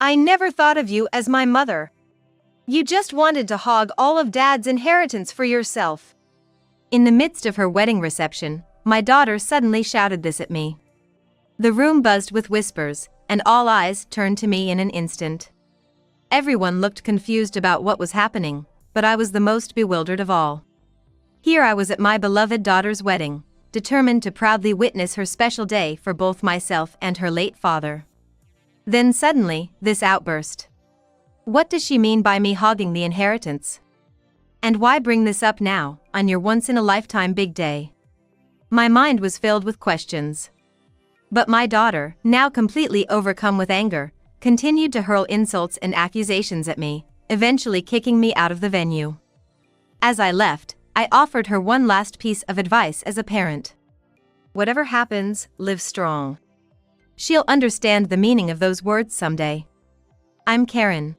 I never thought of you as my mother. You just wanted to hog all of Dad's inheritance for yourself." In the midst of her wedding reception, my daughter suddenly shouted this at me. The room buzzed with whispers, and all eyes turned to me in an instant. Everyone looked confused about what was happening, but I was the most bewildered of all. Here I was at my beloved daughter's wedding, determined to proudly witness her special day for both myself and her late father. Then suddenly, this outburst. What does she mean by me hogging the inheritance? And why bring this up now, on your once-in-a-lifetime big day? My mind was filled with questions. But my daughter, now completely overcome with anger, continued to hurl insults and accusations at me, eventually kicking me out of the venue. As I left, I offered her one last piece of advice as a parent. Whatever happens, live strong. She'll understand the meaning of those words someday. I'm Karen.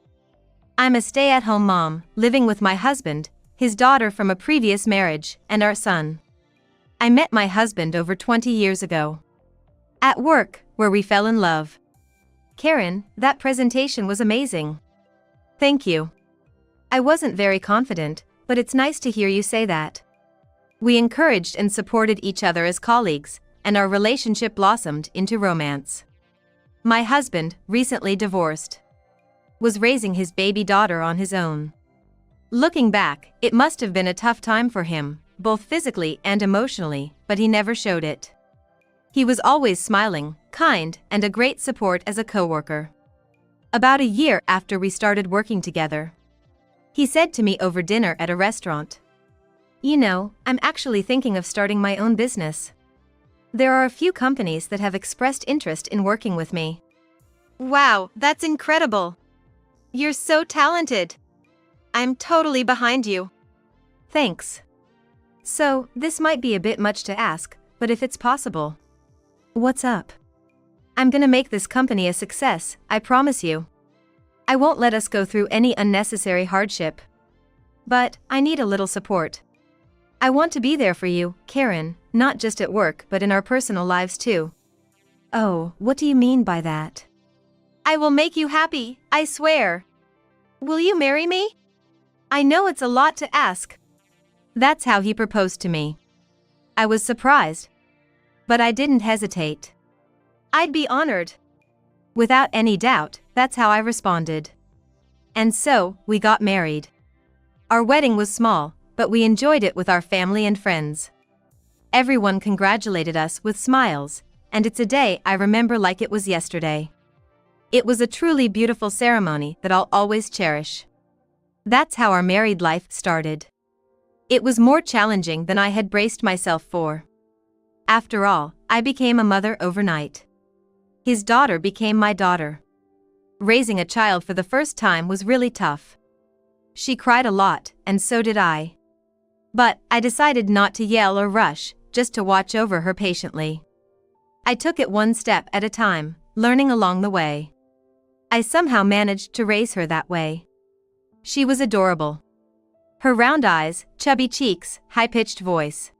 I'm a stay-at-home mom, living with my husband, his daughter from a previous marriage, and our son. I met my husband over 20 years ago. At work, where we fell in love. Karen, that presentation was amazing. Thank you. I wasn't very confident, but it's nice to hear you say that. We encouraged and supported each other as colleagues, and our relationship blossomed into romance. My husband, recently divorced, was raising his baby daughter on his own. Looking back, it must have been a tough time for him, both physically and emotionally, but he never showed it. He was always smiling, kind, and a great support as a coworker. About a year after we started working together, he said to me over dinner at a restaurant, "You know, I'm actually thinking of starting my own business. There are a few companies that have expressed interest in working with me." Wow, that's incredible. You're so talented. I'm totally behind you. Thanks. So, this might be a bit much to ask, but if it's possible. What's up? I'm gonna make this company a success, I promise you. I won't let us go through any unnecessary hardship. But, I need a little support. I want to be there for you, Karen, not just at work but in our personal lives too. Oh, what do you mean by that? I will make you happy, I swear. Will you marry me? I know it's a lot to ask. That's how he proposed to me. I was surprised. But I didn't hesitate. I'd be honored. Without any doubt, that's how I responded. And so, we got married. Our wedding was small, but we enjoyed it with our family and friends. Everyone congratulated us with smiles, and it's a day I remember like it was yesterday. It was a truly beautiful ceremony that I'll always cherish. That's how our married life started. It was more challenging than I had braced myself for. After all, I became a mother overnight. His daughter became my daughter. Raising a child for the first time was really tough. She cried a lot, and so did I. But I decided not to yell or rush, just to watch over her patiently. I took it one step at a time, learning along the way. I somehow managed to raise her that way. She was adorable. Her round eyes, chubby cheeks, high-pitched voice.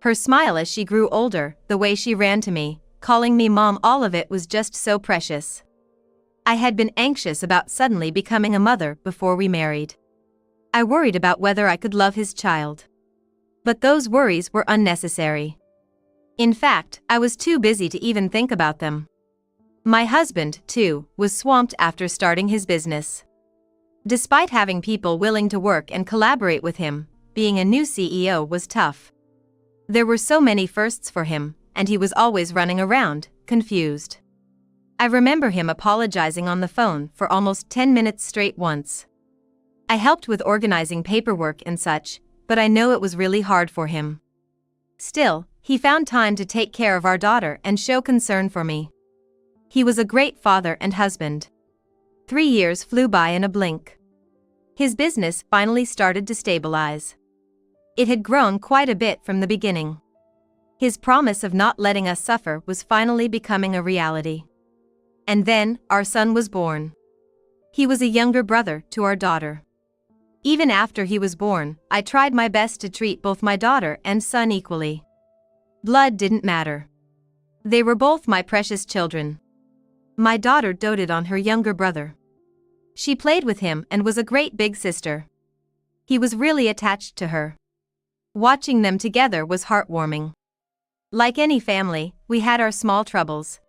Her smile as she grew older, the way she ran to me, calling me mom, all of it was just so precious. I had been anxious about suddenly becoming a mother before we married. I worried about whether I could love his child. But those worries were unnecessary. In fact, I was too busy to even think about them. My husband, too, was swamped after starting his business. Despite having people willing to work and collaborate with him, being a new CEO was tough. There were so many firsts for him, and he was always running around, confused. I remember him apologizing on the phone for almost 10 minutes straight once. I helped with organizing paperwork and such, but I know it was really hard for him. Still, he found time to take care of our daughter and show concern for me. He was a great father and husband. 3 years flew by in a blink. His business finally started to stabilize. It had grown quite a bit from the beginning. His promise of not letting us suffer was finally becoming a reality. And then, our son was born. He was a younger brother to our daughter. Even after he was born, I tried my best to treat both my daughter and son equally. Blood didn't matter. They were both my precious children. My daughter doted on her younger brother. She played with him and was a great big sister. He was really attached to her. Watching them together was heartwarming. Like any family, we had our small troubles.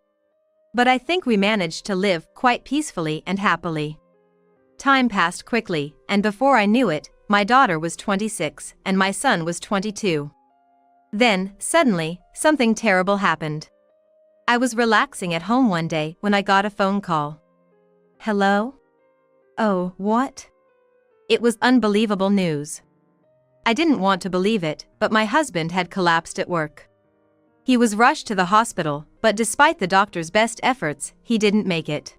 But I think we managed to live quite peacefully and happily. Time passed quickly, and before I knew it, my daughter was 26 and my son was 22. Then, suddenly, something terrible happened. I was relaxing at home one day when I got a phone call. Hello? Oh, what? It was unbelievable news. I didn't want to believe it, but my husband had collapsed at work. He was rushed to the hospital, but despite the doctor's best efforts, he didn't make it.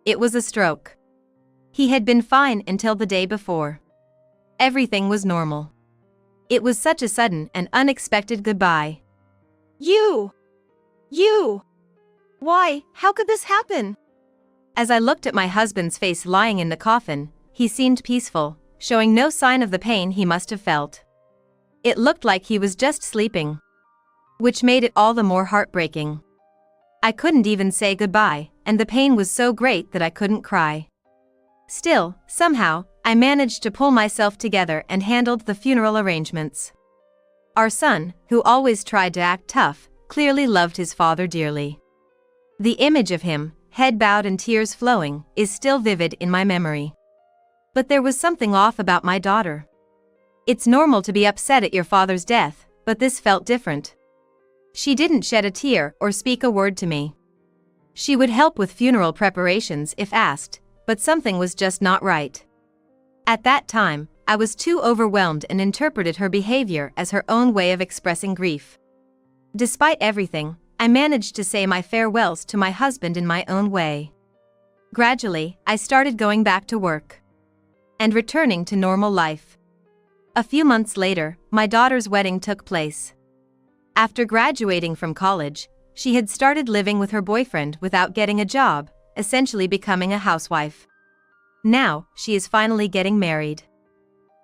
It was a stroke. He had been fine until the day before. Everything was normal. It was such a sudden and unexpected goodbye. You! Why, how could this happen? As I looked at my husband's face lying in the coffin, he seemed peaceful, showing no sign of the pain he must have felt. It looked like he was just sleeping, which made it all the more heartbreaking. I couldn't even say goodbye, and the pain was so great that I couldn't cry. Still, somehow, I managed to pull myself together and handled the funeral arrangements. Our son, who always tried to act tough, clearly loved his father dearly. The image of him, head bowed and tears flowing, is still vivid in my memory. But there was something off about my daughter. It's normal to be upset at your father's death, but this felt different. She didn't shed a tear or speak a word to me. She would help with funeral preparations if asked, but something was just not right. At that time, I was too overwhelmed and interpreted her behavior as her own way of expressing grief. Despite everything, I managed to say my farewells to my husband in my own way. Gradually, I started going back to work and returning to normal life. A few months later, my daughter's wedding took place. After graduating from college, she had started living with her boyfriend without getting a job, essentially becoming a housewife. Now, she is finally getting married.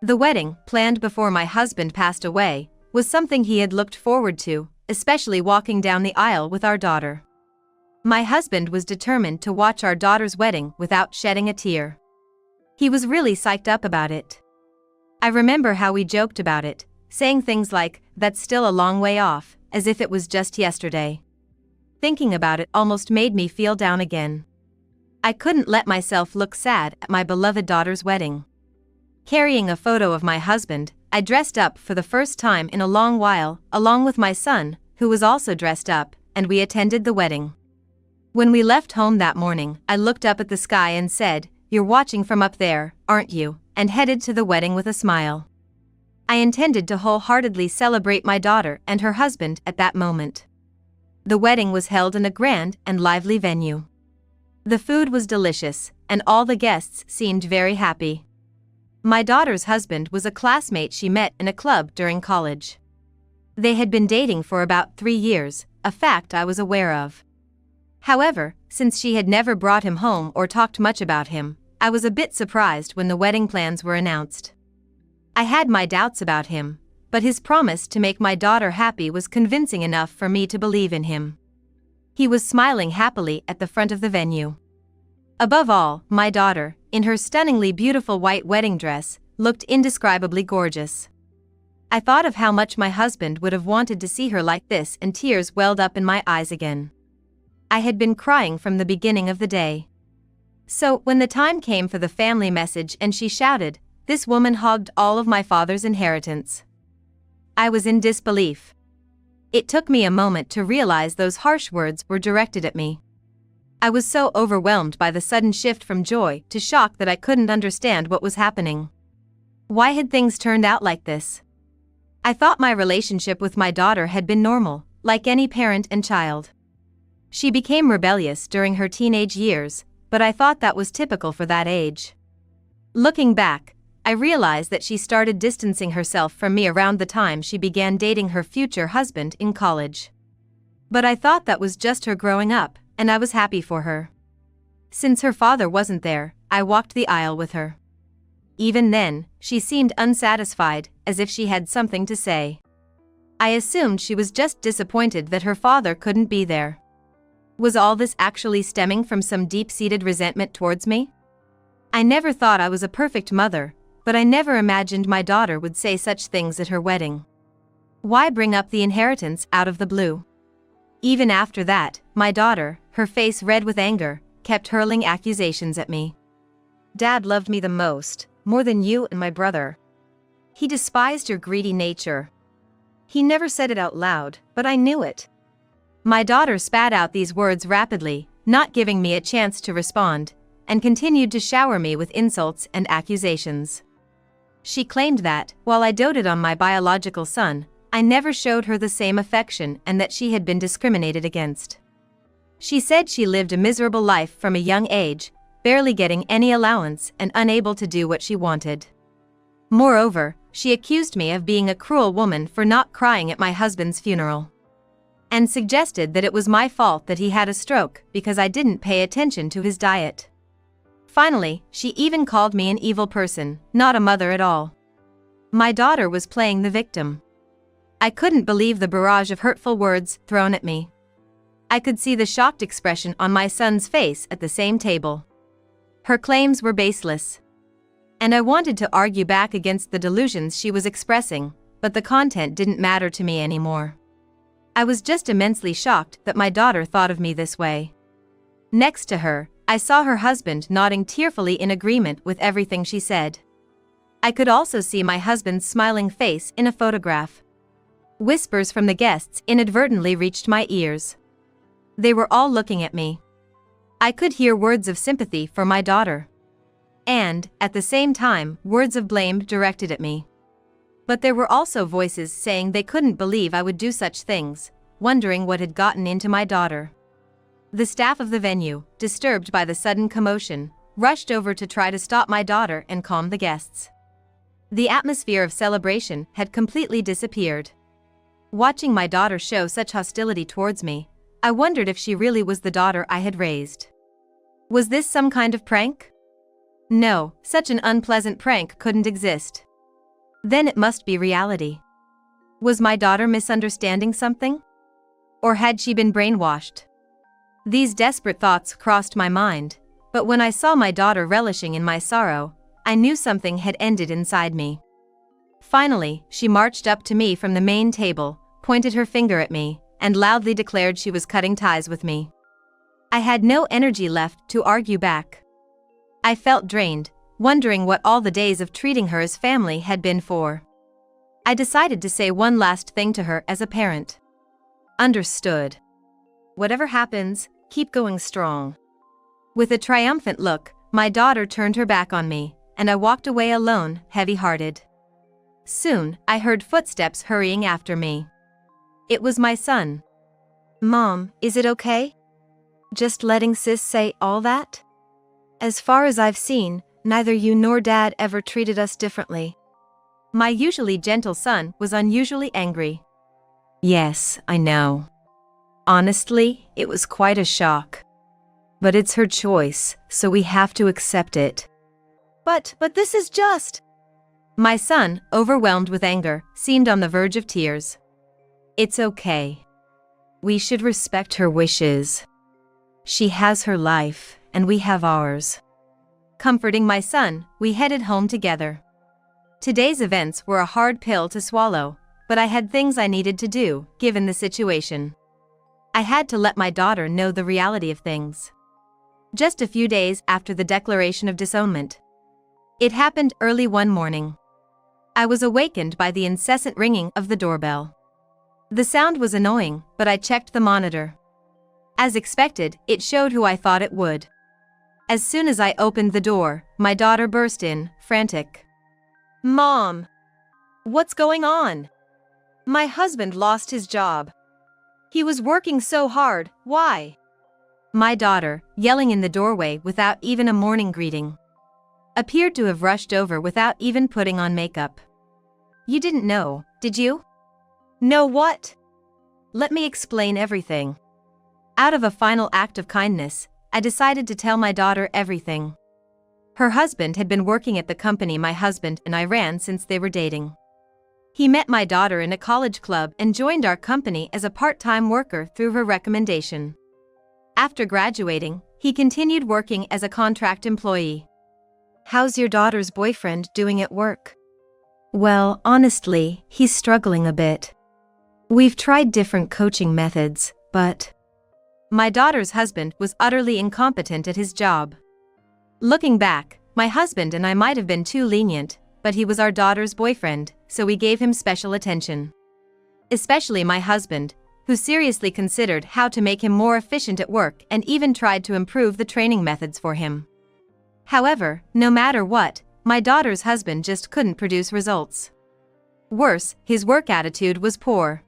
The wedding, planned before my husband passed away, was something he had looked forward to, especially walking down the aisle with our daughter. My husband was determined to watch our daughter's wedding without shedding a tear. He was really psyched up about it. I remember how we joked about it, saying things like, "That's still a long way off," as if it was just yesterday. Thinking about it almost made me feel down again. I couldn't let myself look sad at my beloved daughter's wedding. Carrying a photo of my husband, I dressed up for the first time in a long while, along with my son, who was also dressed up, and we attended the wedding. When we left home that morning, I looked up at the sky and said, "You're watching from up there, aren't you?" and headed to the wedding with a smile. I intended to wholeheartedly celebrate my daughter and her husband at that moment. The wedding was held in a grand and lively venue. The food was delicious, and all the guests seemed very happy. My daughter's husband was a classmate she met in a club during college. They had been dating for about 3 years, a fact I was aware of. However, since she had never brought him home or talked much about him, I was a bit surprised when the wedding plans were announced. I had my doubts about him, but his promise to make my daughter happy was convincing enough for me to believe in him. He was smiling happily at the front of the venue. Above all, my daughter, in her stunningly beautiful white wedding dress, looked indescribably gorgeous. I thought of how much my husband would have wanted to see her like this, and tears welled up in my eyes again. I had been crying from the beginning of the day. So, when the time came for the family message and she shouted, "This woman hogged all of my father's inheritance," I was in disbelief. It took me a moment to realize those harsh words were directed at me. I was so overwhelmed by the sudden shift from joy to shock that I couldn't understand what was happening. Why had things turned out like this? I thought my relationship with my daughter had been normal, like any parent and child. She became rebellious during her teenage years, but I thought that was typical for that age. Looking back, I realized that she started distancing herself from me around the time she began dating her future husband in college. But I thought that was just her growing up, and I was happy for her. Since her father wasn't there, I walked the aisle with her. Even then, she seemed unsatisfied, as if she had something to say. I assumed she was just disappointed that her father couldn't be there. Was all this actually stemming from some deep-seated resentment towards me? I never thought I was a perfect mother, but I never imagined my daughter would say such things at her wedding. Why bring up the inheritance out of the blue? Even after that, my daughter, her face red with anger, kept hurling accusations at me. Dad loved me the most, more than you and my brother. He despised your greedy nature. He never said it out loud, but I knew it. My daughter spat out these words rapidly, not giving me a chance to respond, and continued to shower me with insults and accusations. She claimed that, while I doted on my biological son, I never showed her the same affection and that she had been discriminated against. She said she lived a miserable life from a young age, barely getting any allowance and unable to do what she wanted. Moreover, she accused me of being a cruel woman for not crying at my husband's funeral, and suggested that it was my fault that he had a stroke because I didn't pay attention to his diet. Finally, she even called me an evil person, not a mother at all. My daughter was playing the victim. I couldn't believe the barrage of hurtful words thrown at me. I could see the shocked expression on my son's face at the same table. Her claims were baseless, and I wanted to argue back against the delusions she was expressing, but the content didn't matter to me anymore. I was just immensely shocked that my daughter thought of me this way. Next to her, I saw her husband nodding tearfully in agreement with everything she said. I could also see my husband's smiling face in a photograph. Whispers from the guests inadvertently reached my ears. They were all looking at me. I could hear words of sympathy for my daughter, and, at the same time, words of blame directed at me. But there were also voices saying they couldn't believe I would do such things, wondering what had gotten into my daughter. The staff of the venue, disturbed by the sudden commotion, rushed over to try to stop my daughter and calm the guests. The atmosphere of celebration had completely disappeared. Watching my daughter show such hostility towards me, I wondered if she really was the daughter I had raised. Was this some kind of prank? No, such an unpleasant prank couldn't exist. Then it must be reality. Was my daughter misunderstanding something? Or had she been brainwashed? These desperate thoughts crossed my mind, but when I saw my daughter relishing in my sorrow, I knew something had ended inside me. Finally, she marched up to me from the main table, pointed her finger at me, and loudly declared she was cutting ties with me. I had no energy left to argue back. I felt drained, wondering what all the days of treating her as family had been for. I decided to say one last thing to her as a parent. Understood. Whatever happens, keep going strong. With a triumphant look, my daughter turned her back on me, and I walked away alone, heavy-hearted. Soon, I heard footsteps hurrying after me. It was my son. Mom, is it okay? Just letting sis say all that? As far as I've seen, neither you nor Dad ever treated us differently. My usually gentle son was unusually angry. Yes, I know. Honestly, it was quite a shock. But it's her choice, so we have to accept it. But this is just... My son, overwhelmed with anger, seemed on the verge of tears. It's okay. We should respect her wishes. She has her life, and we have ours. Comforting my son, we headed home together. Today's events were a hard pill to swallow, but I had things I needed to do, given the situation. I had to let my daughter know the reality of things. Just a few days after the declaration of disownment. It happened early one morning. I was awakened by the incessant ringing of the doorbell. The sound was annoying, but I checked the monitor. As expected, it showed who I thought it would. As soon as I opened the door, my daughter burst in, frantic. Mom! What's going on? My husband lost his job. He was working so hard, why? My daughter, yelling in the doorway without even a morning greeting, appeared to have rushed over without even putting on makeup. You didn't know, did you? Know what? Let me explain everything. Out of a final act of kindness, I decided to tell my daughter everything. Her husband had been working at the company my husband and I ran since they were dating. He met my daughter in a college club and joined our company as a part-time worker through her recommendation. After graduating, he continued working as a contract employee. How's your daughter's boyfriend doing at work? Well, honestly, he's struggling a bit. We've tried different coaching methods, but my daughter's husband was utterly incompetent at his job. Looking back, my husband and I might have been too lenient, but he was our daughter's boyfriend, so we gave him special attention. Especially my husband, who seriously considered how to make him more efficient at work and even tried to improve the training methods for him. However, no matter what, my daughter's husband just couldn't produce results. Worse, his work attitude was poor.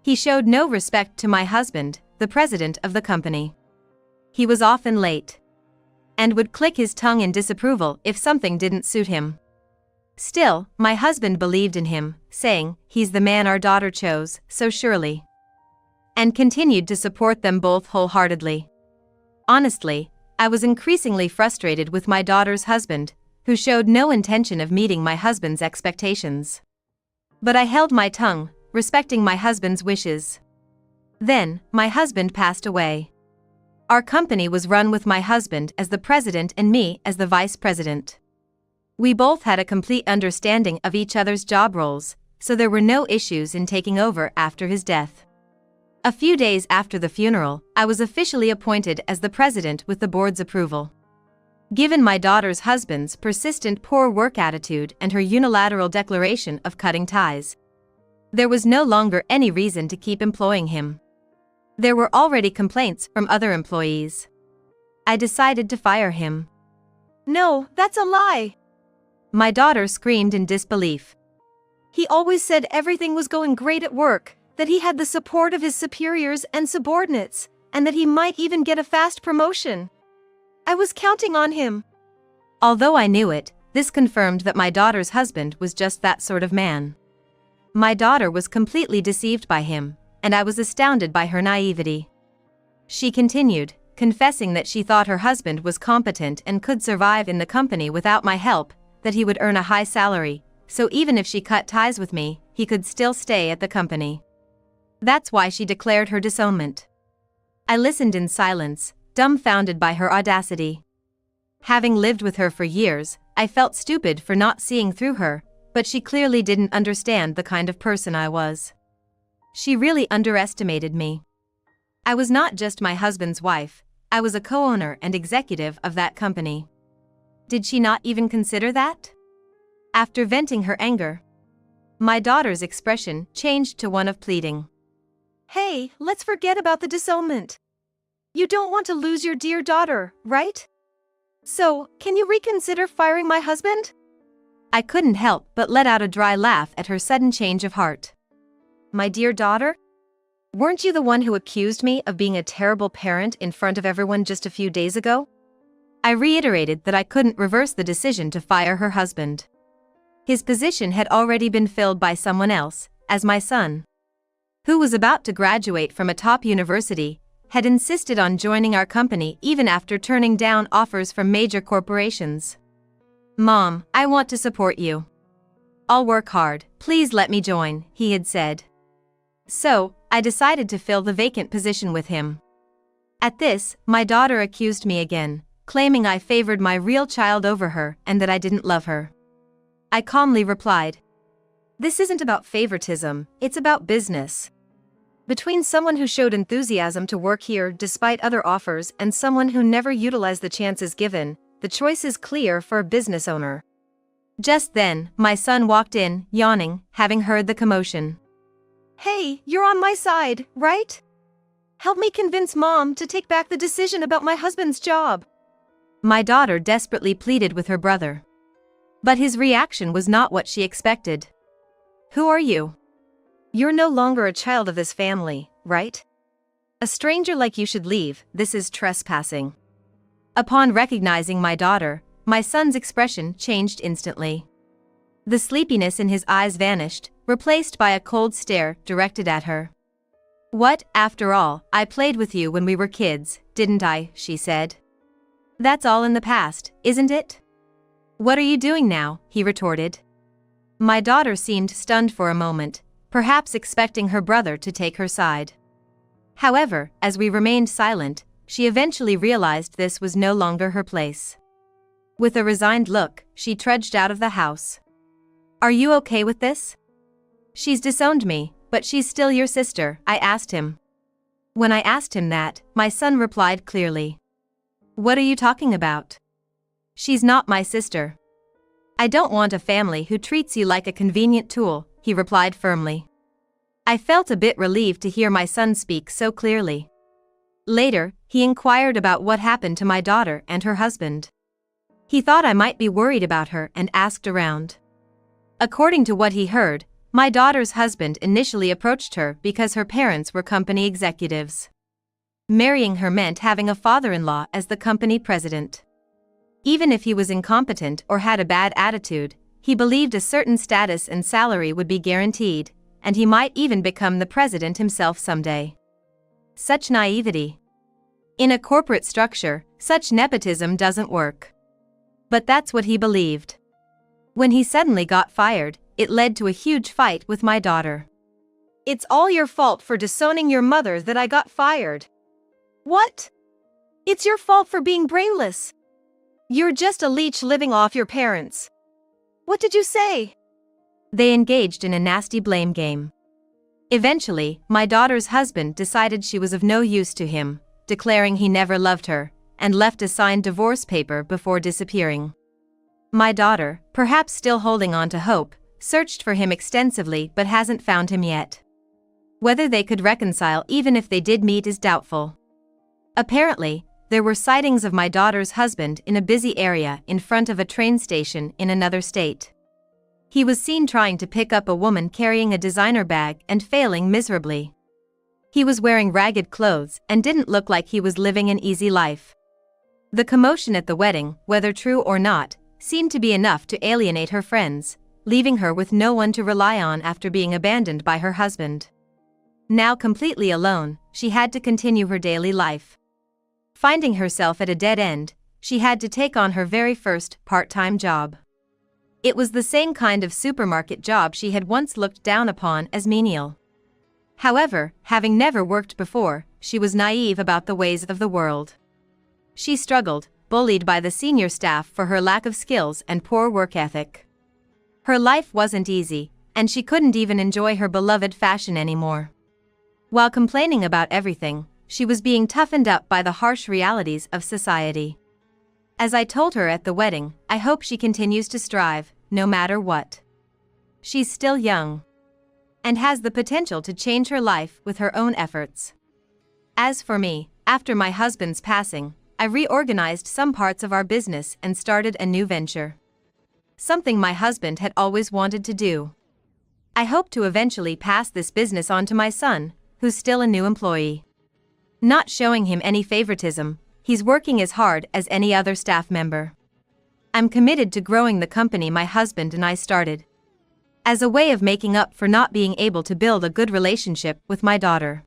He showed no respect to my husband, the president of the company. He was often late and would click his tongue in disapproval if something didn't suit him. Still, my husband believed in him, saying, "He's the man our daughter chose, so surely," and continued to support them both wholeheartedly. Honestly, I was increasingly frustrated with my daughter's husband, who showed no intention of meeting my husband's expectations. But I held my tongue, respecting my husband's wishes. Then, my husband passed away. Our company was run with my husband as the president and me as the vice president. We both had a complete understanding of each other's job roles, so there were no issues in taking over after his death. A few days after the funeral, I was officially appointed as the president with the board's approval. Given my daughter's husband's persistent poor work attitude and her unilateral declaration of cutting ties, there was no longer any reason to keep employing him. There were already complaints from other employees. I decided to fire him. "No, that's a lie!" My daughter screamed in disbelief. "He always said everything was going great at work, that he had the support of his superiors and subordinates, and that he might even get a fast promotion. I was counting on him." Although I knew it, this confirmed that my daughter's husband was just that sort of man. My daughter was completely deceived by him, and I was astounded by her naivety. She continued, confessing that she thought her husband was competent and could survive in the company without my help, that he would earn a high salary, so even if she cut ties with me, he could still stay at the company. That's why she declared her disownment. I listened in silence, dumbfounded by her audacity. Having lived with her for years, I felt stupid for not seeing through her, but she clearly didn't understand the kind of person I was. She really underestimated me. I was not just my husband's wife, I was a co-owner and executive of that company. Did she not even consider that? After venting her anger, my daughter's expression changed to one of pleading. "Hey, let's forget about the disownment. You don't want to lose your dear daughter, right? So, can you reconsider firing my husband?" I couldn't help but let out a dry laugh at her sudden change of heart. "My dear daughter? Weren't you the one who accused me of being a terrible parent in front of everyone just a few days ago?" I reiterated that I couldn't reverse the decision to fire her husband. His position had already been filled by someone else, as my son, who was about to graduate from a top university, had insisted on joining our company even after turning down offers from major corporations. "Mom, I want to support you. I'll work hard, please let me join," he had said. So, I decided to fill the vacant position with him. At this, my daughter accused me again, claiming I favored my real child over her and that I didn't love her. I calmly replied, "This isn't about favoritism, it's about business. Between someone who showed enthusiasm to work here despite other offers and someone who never utilized the chances given, the choice is clear for a business owner." Just then, my son walked in, yawning, having heard the commotion. "Hey, you're on my side, right? Help me convince Mom to take back the decision about my husband's job." My daughter desperately pleaded with her brother. But his reaction was not what she expected. "Who are you? You're no longer a child of this family, right? A stranger like you should leave, this is trespassing." Upon recognizing my daughter, my son's expression changed instantly. The sleepiness in his eyes vanished, replaced by a cold stare directed at her. "What, after all, I played with you when we were kids, didn't I?" she said. "That's all in the past, isn't it?" "What are you doing now?" he retorted. My daughter seemed stunned for a moment, perhaps expecting her brother to take her side. However, as we remained silent, she eventually realized this was no longer her place. With a resigned look, she trudged out of the house. "Are you okay with this?" "She's disowned me, but she's still your sister," I asked him. When I asked him that, my son replied clearly. "What are you talking about? She's not my sister." "I don't want a family who treats you like a convenient tool," he replied firmly. I felt a bit relieved to hear my son speak so clearly. Later, he inquired about what happened to my daughter and her husband. He thought I might be worried about her and asked around. According to what he heard, my daughter's husband initially approached her because her parents were company executives. Marrying her meant having a father-in-law as the company president. Even if he was incompetent or had a bad attitude, he believed a certain status and salary would be guaranteed, and he might even become the president himself someday. Such naivety. In a corporate structure, such nepotism doesn't work. But that's what he believed. When he suddenly got fired, it led to a huge fight with my daughter. "It's all your fault for disowning your mother that I got fired." "What? It's your fault for being brainless. You're just a leech living off your parents. What did you say?" They engaged in a nasty blame game. Eventually, my daughter's husband decided she was of no use to him, declaring he never loved her, and left a signed divorce paper before disappearing. My daughter, perhaps still holding on to hope, searched for him extensively but hasn't found him yet. Whether they could reconcile even if they did meet is doubtful. Apparently, there were sightings of my daughter's husband in a busy area in front of a train station in another state. He was seen trying to pick up a woman carrying a designer bag and failing miserably. He was wearing ragged clothes and didn't look like he was living an easy life. The commotion at the wedding, whether true or not, seemed to be enough to alienate her friends, leaving her with no one to rely on after being abandoned by her husband. Now completely alone, she had to continue her daily life. Finding herself at a dead end, she had to take on her very first part-time job. It was the same kind of supermarket job she had once looked down upon as menial. However, having never worked before, she was naive about the ways of the world. She struggled, bullied by the senior staff for her lack of skills and poor work ethic. Her life wasn't easy, and she couldn't even enjoy her beloved fashion anymore. While complaining about everything, she was being toughened up by the harsh realities of society. As I told her at the wedding, I hope she continues to strive, no matter what. She's still young and has the potential to change her life with her own efforts. As for me, after my husband's passing, I reorganized some parts of our business and started a new venture. Something my husband had always wanted to do. I hope to eventually pass this business on to my son, who's still a new employee. Not showing him any favoritism, he's working as hard as any other staff member. I'm committed to growing the company my husband and I started, as a way of making up for not being able to build a good relationship with my daughter.